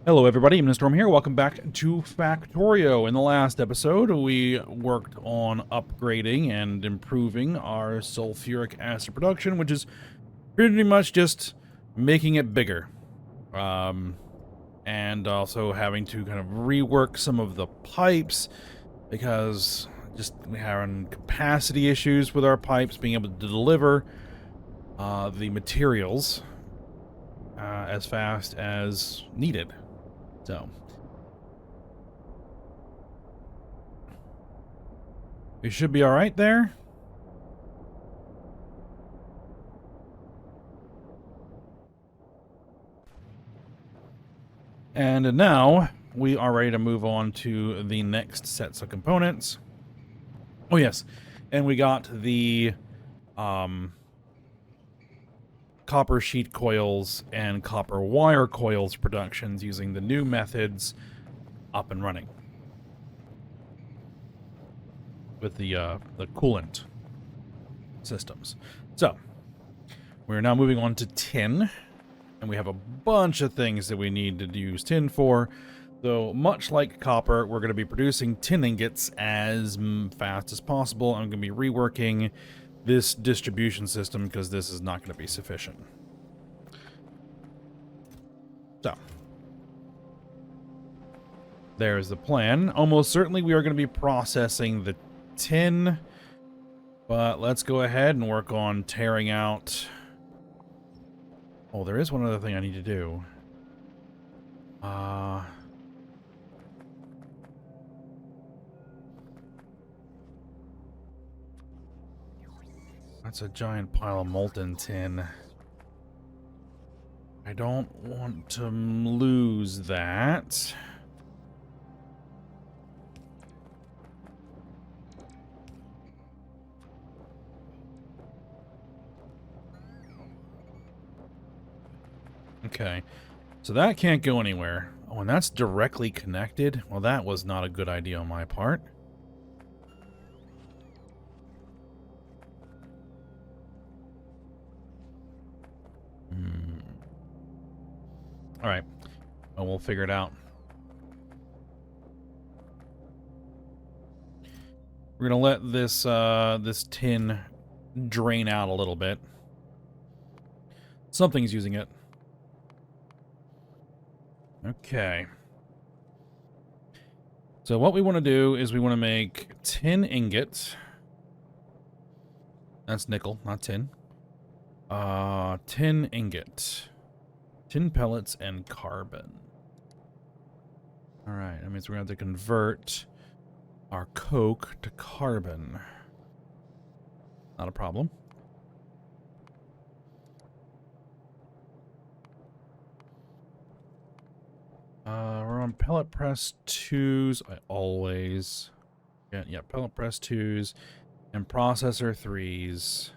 Hello everybody, I'm Storm here. Welcome back to Factorio. In the last episode, we worked on upgrading and improving our sulfuric acid production, which is pretty much just making it bigger. And also having to kind of rework some of the pipes because just we're having capacity issues with our pipes, being able to deliver the materials as fast as needed. So we should be all right there. And now we are ready to move on to the next sets of components. Oh yes, and we got the copper sheet coils and copper wire coils productions using the new methods up and running with the coolant systems. So we're now moving on to tin, and we have a bunch of things that we need to use tin for. So much like copper, we're going to be producing tin ingots as fast as possible. I'm going to be reworking this distribution system because this is not going to be sufficient. So there's the plan. Almost certainly we are going to be processing the tin, but let's go ahead and work on tearing out. Oh, there is one other thing I need to do. That's a giant pile of molten tin. I don't want to lose that. Okay, so that can't go anywhere. Oh, and that's directly connected? Well, that was not a good idea on my part. All right, well, we'll figure it out. We're gonna let this this tin drain out a little bit. Something's using it. Okay. So what we want to do is we want to make tin ingots. That's nickel, not tin. Tin ingot. Tin pellets and carbon. Alright, that means we're going to have to convert our coke to carbon. Not a problem. We're on pellet press 2s. I always... Yeah, pellet press 2s. And processor 3s.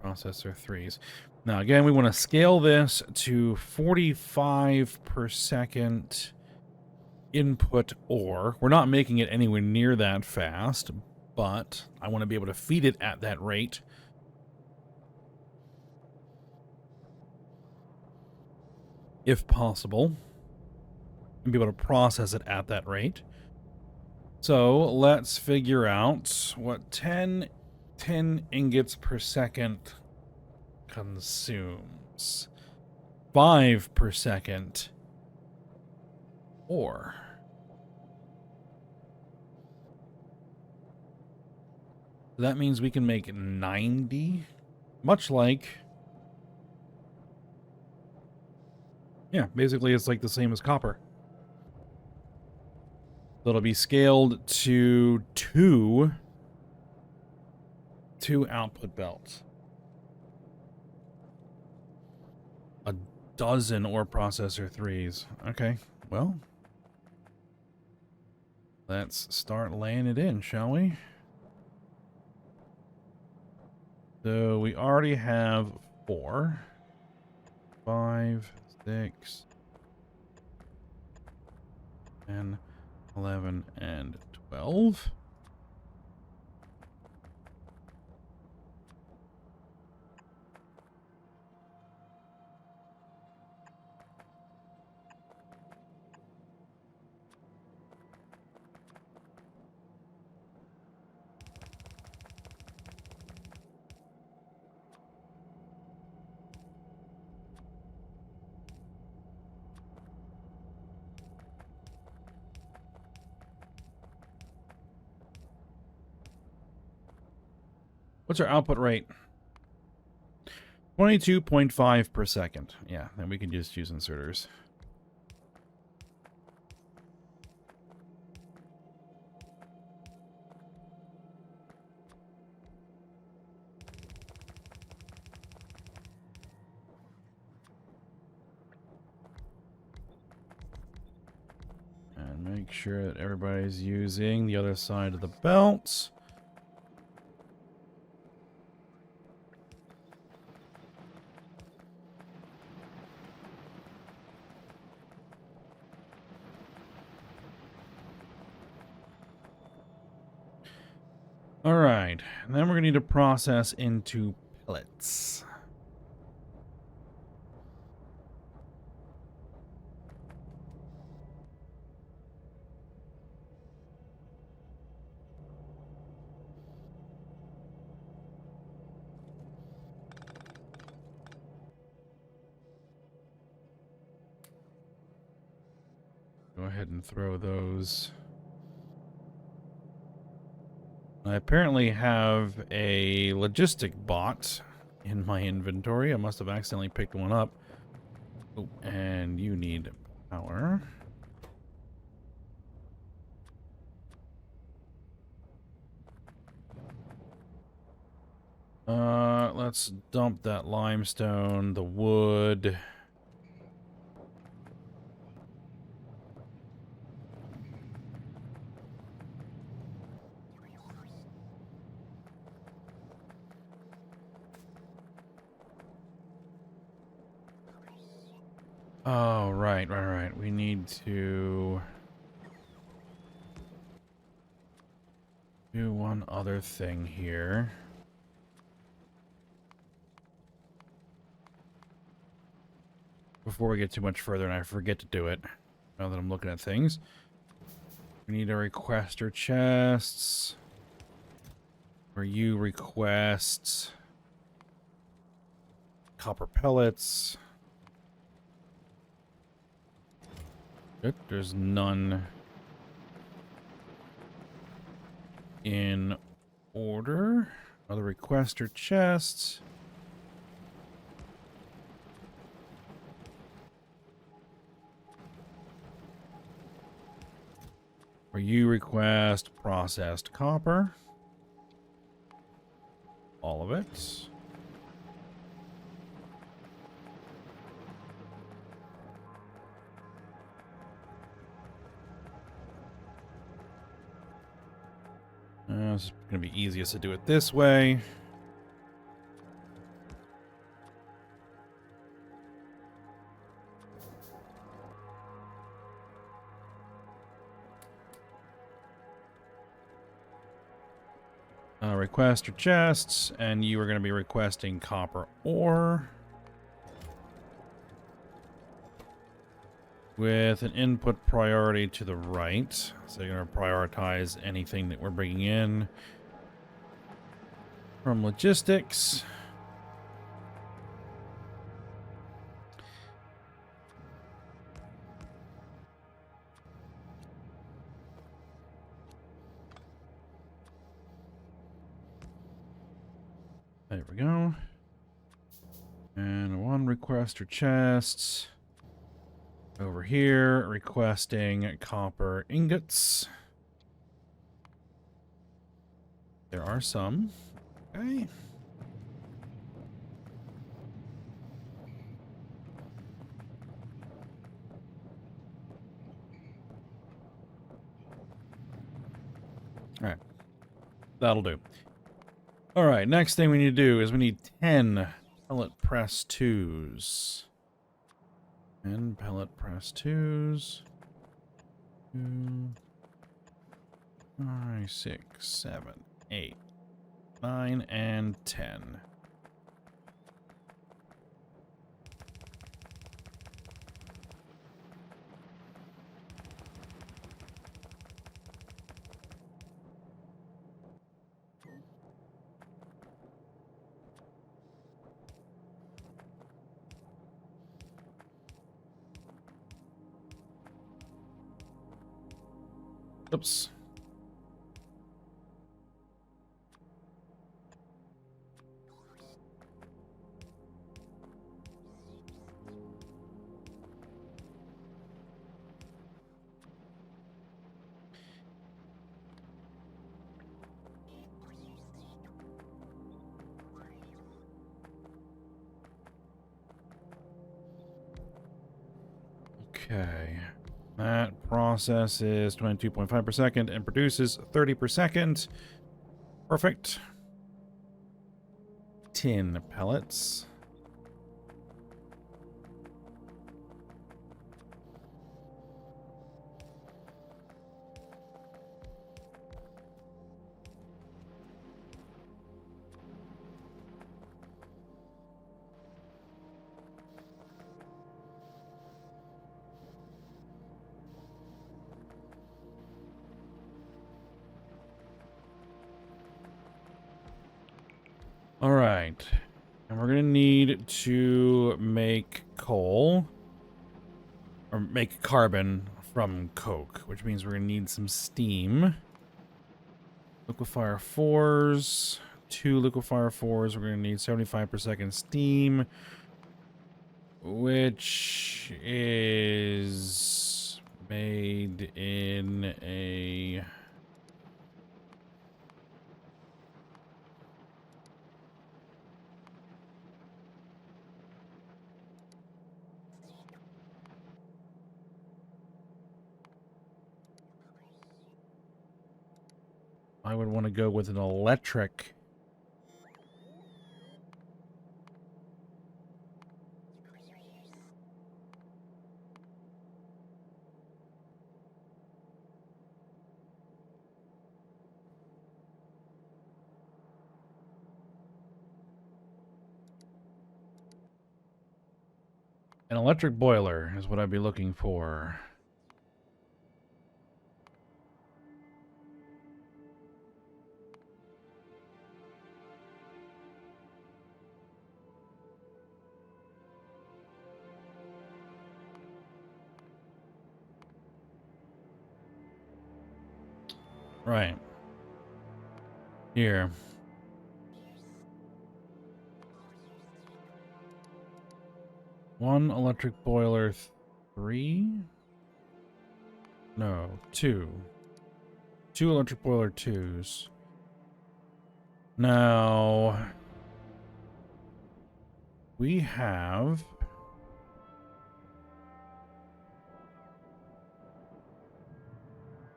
Processor 3s. Now, again, we want to scale this to 45 per second input ore. We're not making it anywhere near that fast, but I want to be able to feed it at that rate. If possible. And be able to process it at that rate. So let's figure out what 10 ingots per second consumes. 5 per second ore. That means we can make 90, much like... Yeah, basically it's like the same as copper. It'll be scaled to two output belts. A dozen ore processor 3s. Okay, well, let's start laying it in, shall we? So we already have 4, 5, 6, 10, 11, and 12. What's our output rate? 22.5 per second. Yeah, then we can just use inserters. And make sure that everybody's using the other side of the belt. All right, and then we're going to need to process into pellets. Go ahead and throw those. I apparently have a logistic bot in my inventory. I must have accidentally picked one up. Oh, and you need power. Let's dump that limestone, the wood. Oh, right. We need to do one other thing here. Before we get too much further and I forget to do it, now that I'm looking at things. We need to requester chests. Where you request copper pellets. Good, there's none in order. Other requester chests. Where you request processed copper. All of it. It's going to be easiest to do it this way. Requester chests, and you are going to be requesting copper ore. With an input priority to the right. So you're going to prioritize anything that we're bringing in from logistics. There we go. And one requester chests. Over here, requesting copper ingots. There are some. Okay. All right. That'll do. All right, next thing we need to do is we need 10 pellet press 2s. 10 pellet press 2s. 2, 5, 6, 7, 8, 9, and 10. Oops. Okay. That processes 22.5 per second and produces 30 per second. Perfect. Tin pellets. All right. And we're going to need to make coal. Or make carbon from coke, which means we're going to need some steam. Liquefier 4s. 2 liquefier 4s. We're going to need 75 per second steam. Which is made in a... I would want to go with an electric. An electric boiler is what I'd be looking for. Right. Here. One electric boiler, 3? No, 2. 2 electric boiler 2s. Now, we have...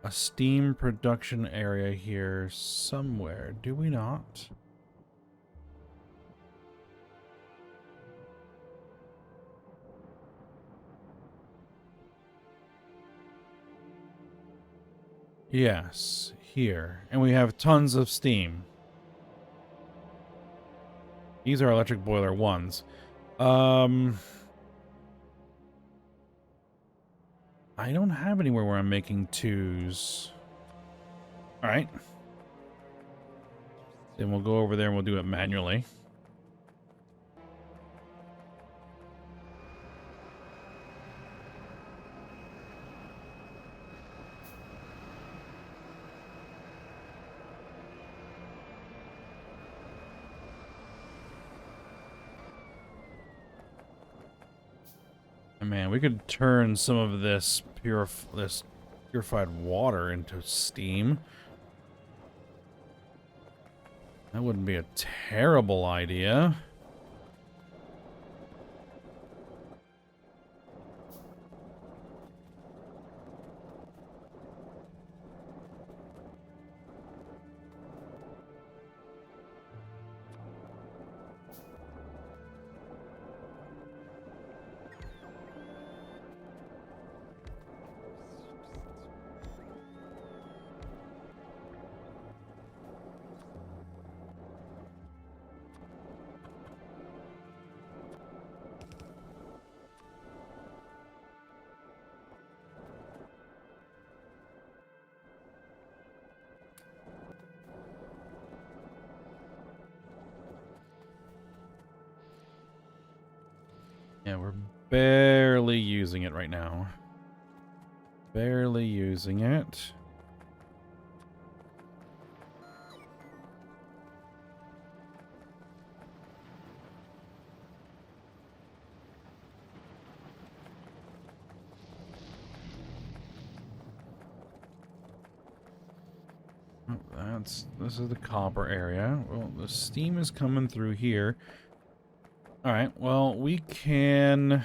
a steam production area here somewhere, do we not? Yes, here. And we have tons of steam. These are electric boiler 1s. I don't have anywhere where I'm making 2s. Alright. Then we'll go over there and we'll do it manually. Man, we could turn some of this purified water into steam. That wouldn't be a terrible idea. Yeah, we're barely using it right now. Barely using it. Oh, this is the copper area. Well, the steam is coming through here. All right, well, we can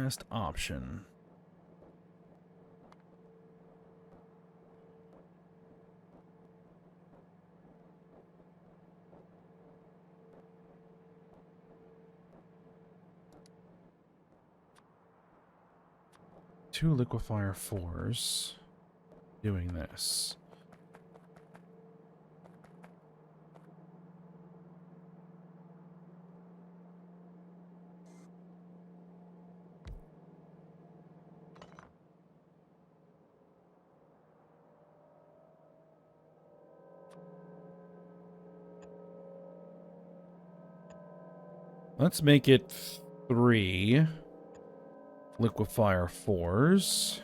Best option. Two liquefier 4s doing this. Let's make it 3 liquefier 4s.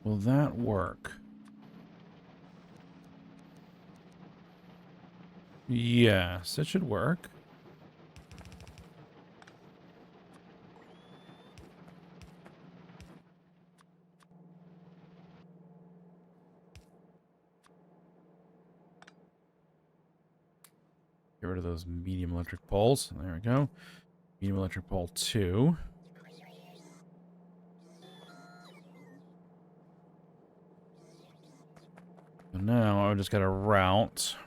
Will that work? Yes, it should work. Get rid of those medium electric poles. There we go. Medium electric pole 2. So now I just got to route.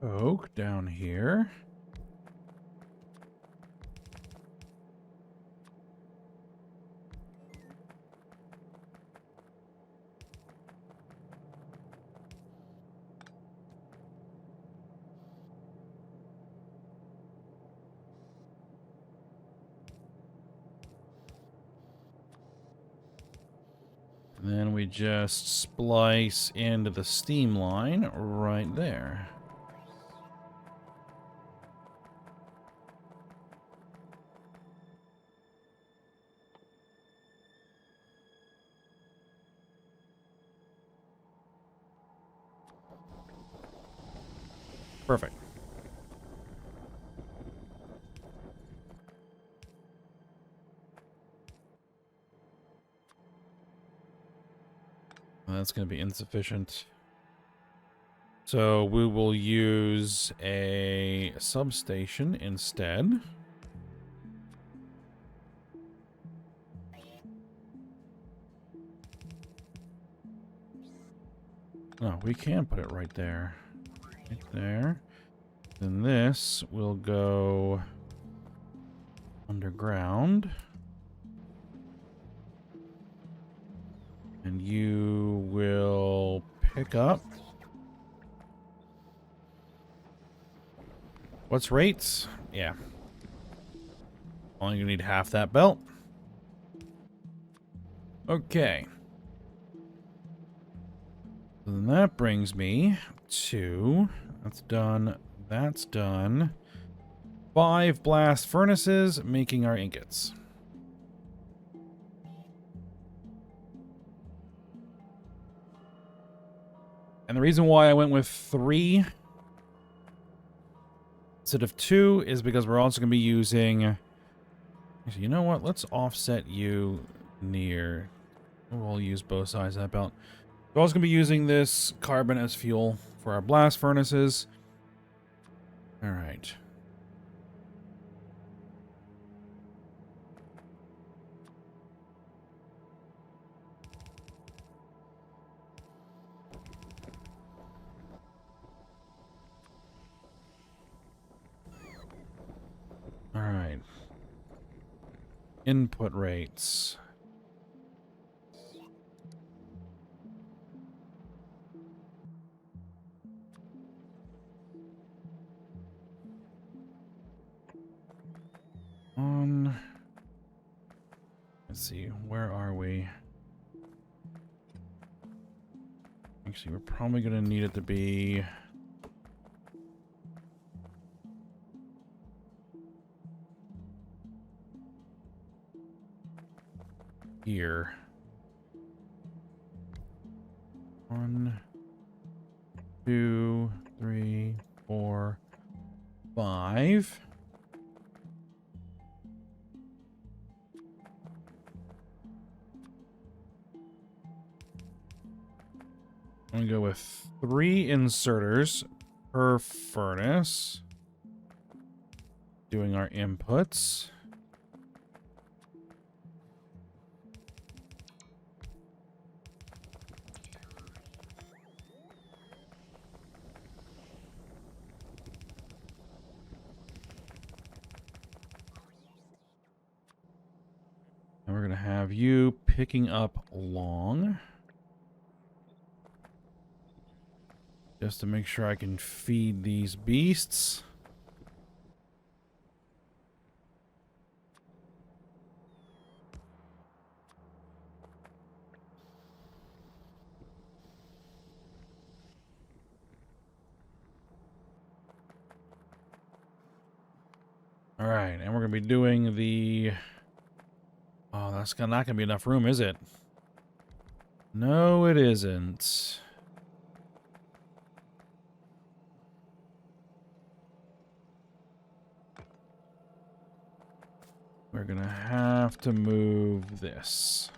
Oak down here. And then we just splice into the steam line right there. Perfect. That's going to be insufficient. So we will use a substation instead. Oh, we can put it right there. Right there. Then this will go underground. And you will pick up. What's rates? Yeah. Only gonna need half that belt. Okay. So then that brings me to... That's done. That's done. 5 blast furnaces making our ingots. And the reason why I went with 3 instead of 2 is because we're also going to be using... Actually, you know what? Let's offset you near... We'll use both sides of that belt. We're also going to be using this carbon as fuel for our blast furnaces. All right. All right. Input rates. Let's see, where are we? Actually, we're probably going to need it to be... here. 1, 2, 3, 4, 5. I'm gonna go with 3 inserters per furnace. Doing our inputs. And we're gonna have you picking up long. Just to make sure I can feed these beasts. All right, and we're gonna be doing the... Oh, that's not gonna be enough room, is it? No, it isn't. We're gonna have to move this.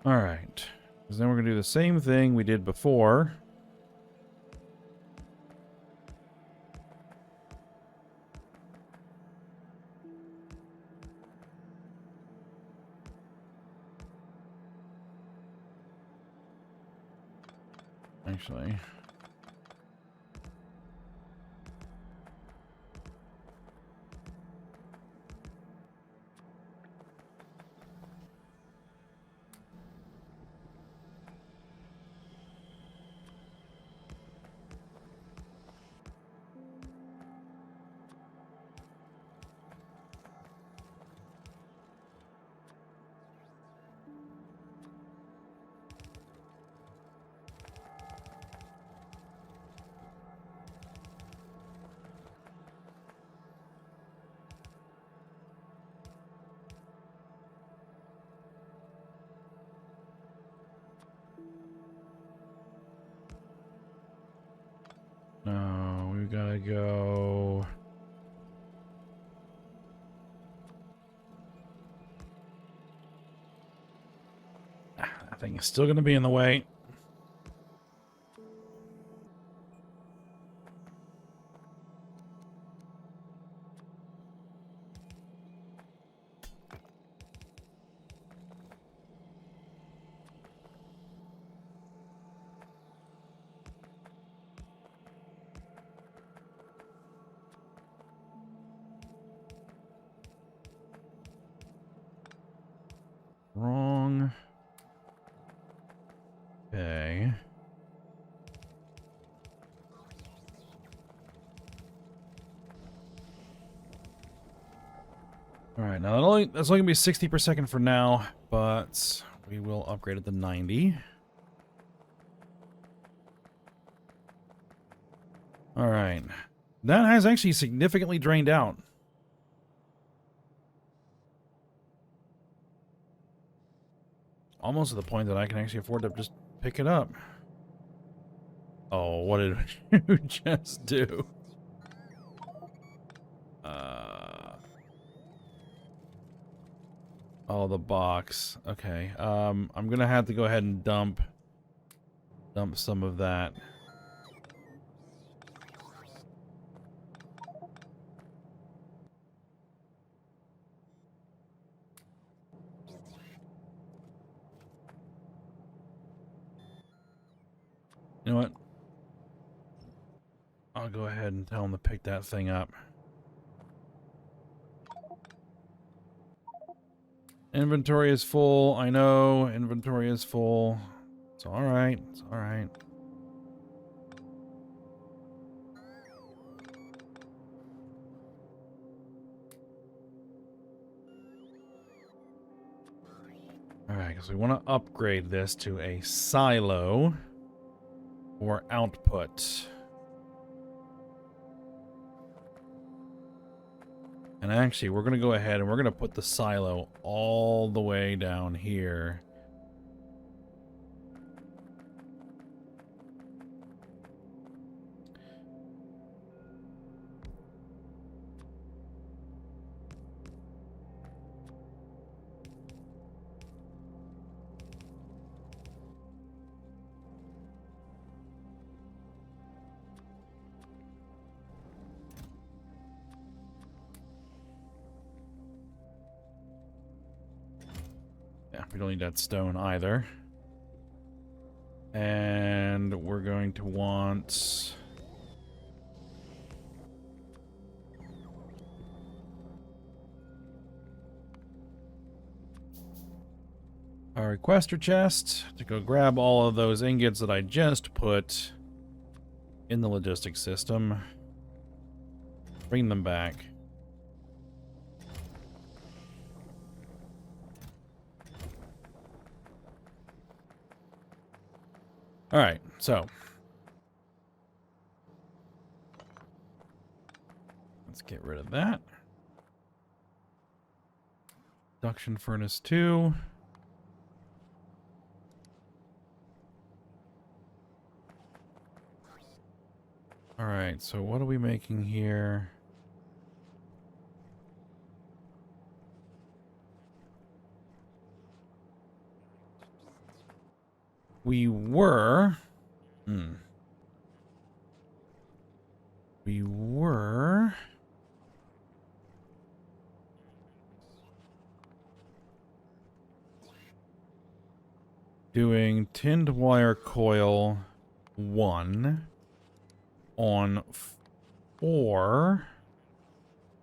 All right, because then we're gonna do the same thing we did before. Actually. No, we gotta go. That thing is still gonna be in the way. Wrong. Okay. All right, now that's only gonna be 60 per second for now, but we will upgrade it to 90. All right, that has actually significantly drained out. Almost to the point that I can actually afford to just pick it up. Oh, what did you just do? Oh, the box. Okay. I'm gonna have to go ahead and dump some of that. You know what? I'll go ahead and tell him to pick that thing up. Inventory is full. I know. Inventory is full. It's It's all right. It's all right. All right, because we want to upgrade this to a silo or output. And actually, we're going to go ahead and we're going to put the silo all the way down here. Yeah, we don't need that stone either. And we're going to want... our requester chest to go grab all of those ingots that I just put in the logistics system. Bring them back. All right, so let's get rid of that. Induction furnace 2. All right, so what are we making here? We were... We were... doing tinned wire coil 1 on 4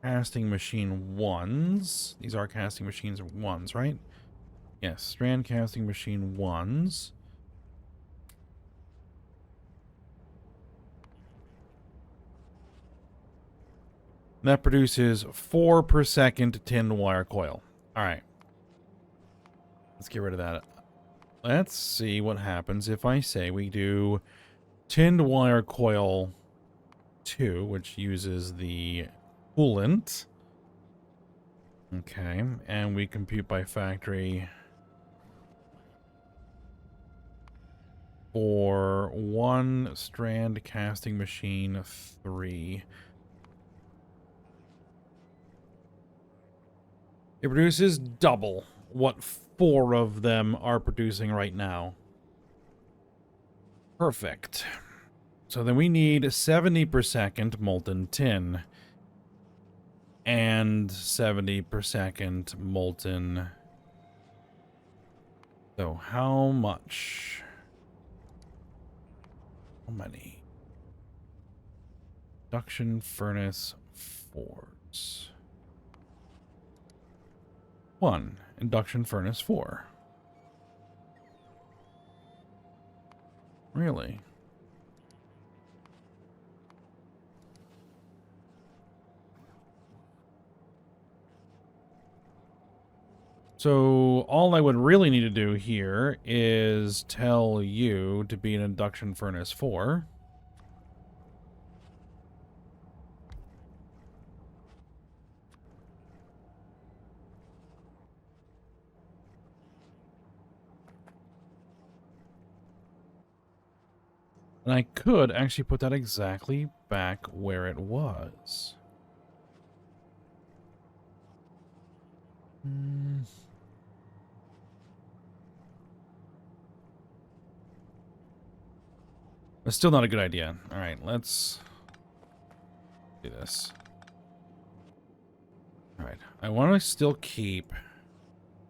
casting machine 1s. These are casting machines 1s, right? Yes, strand casting machine 1s. That produces 4 per second tinned wire coil. All right. Let's get rid of that. Let's see what happens if I say we do tinned wire coil 2, which uses the coolant. Okay, and we compute by factory for 1 strand casting machine 3. It produces double what 4 of them are producing right now. Perfect. So then we need 70 per second molten tin and 70 per second molten. So how much? How many? Induction furnace 4s. 1. Induction furnace 4. Really? So all I would really need to do here is tell you to be an induction furnace 4. And I could actually put that exactly back where it was. That's still not a good idea. All right, let's do this. All right, I want to still keep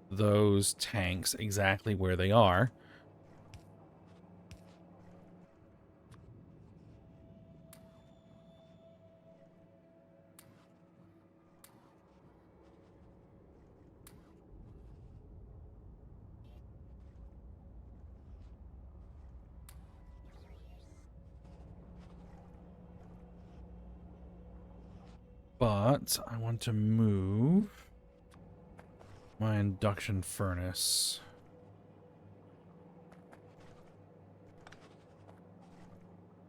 those tanks exactly where they are. But I want to move my induction furnace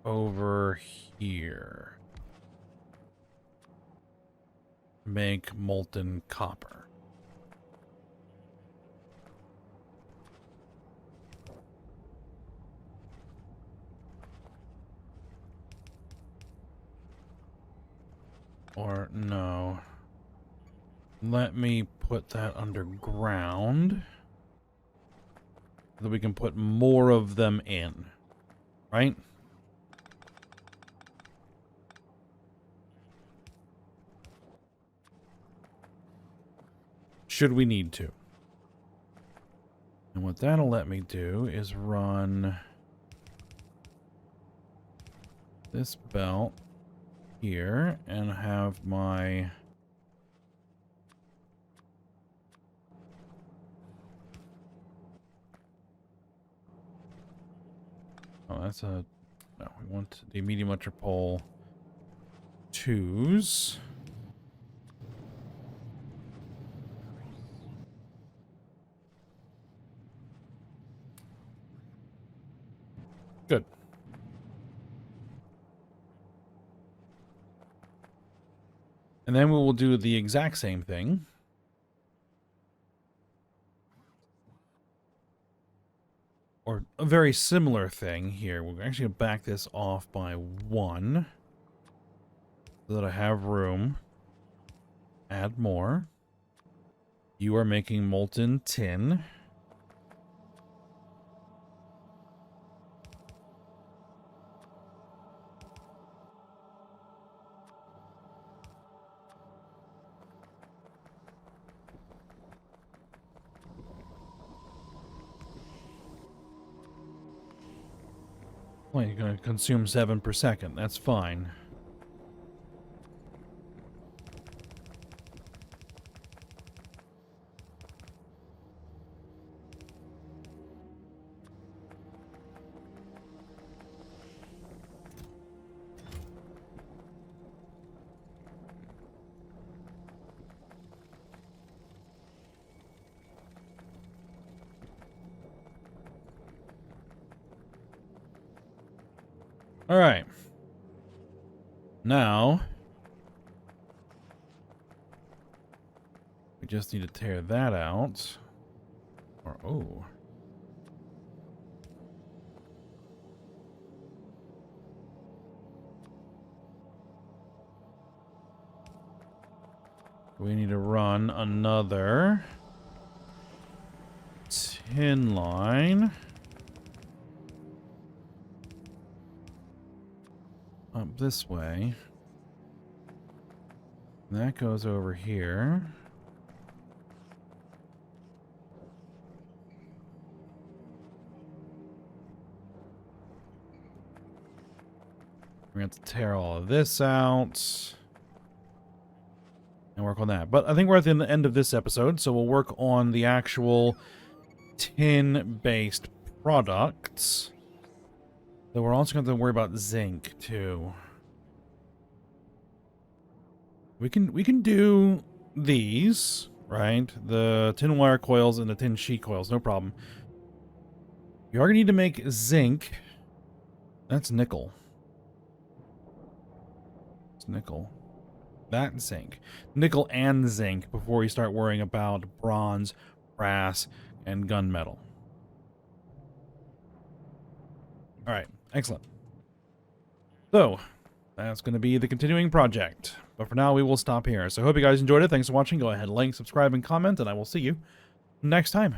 over here. Make molten copper. Or no. Let me put that underground so that we can put more of them in. Right? Should we need to. And what that'll let me do is run this belt here and have my that's a no, we want the medium electric pole 2s. Good. And then we will do the exact same thing. Or a very similar thing here. We're actually going to back this off by 1. So that I have room. Add more. You are making molten tin. Well, you're going to consume 7 per second. That's fine. All right. Now, we just need to tear that out. Or, oh. We need to run another tin line up this way. That goes over here. We're going to have to tear all of this out and work on that. But I think we're at the end of this episode, so we'll work on the actual tin-based products. Though we're also going to have to worry about zinc, too. We can do these, right? The tin wire coils and the tin sheet coils, no problem. You are going to need to make zinc. That's nickel. It's nickel. That zinc. Nickel and zinc before you start worrying about bronze, brass, and gunmetal. Alright, excellent. So, that's going to be the continuing project. But for now, we will stop here. So I hope you guys enjoyed it. Thanks for watching. Go ahead, like, subscribe, and comment, and I will see you next time.